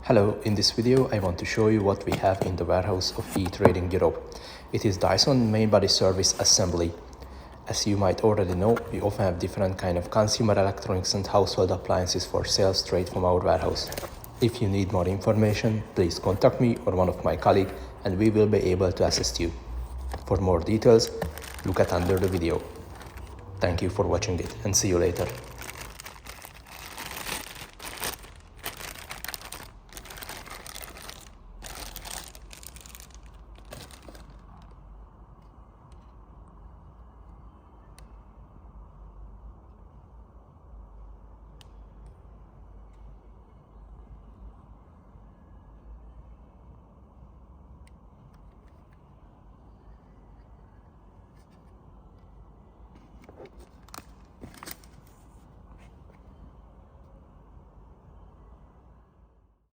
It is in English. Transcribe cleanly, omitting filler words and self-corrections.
Hello, in this video I want to show you what we have in the warehouse of etradingeurope. It is Dyson main body service assembly. As you might already know, we often have different kind of consumer electronics and household appliances for sale straight from our warehouse. If you need more information, please contact me or one of my colleagues and we will be able to assist you. For more details, look at under the video. Thank you for watching it and see you later.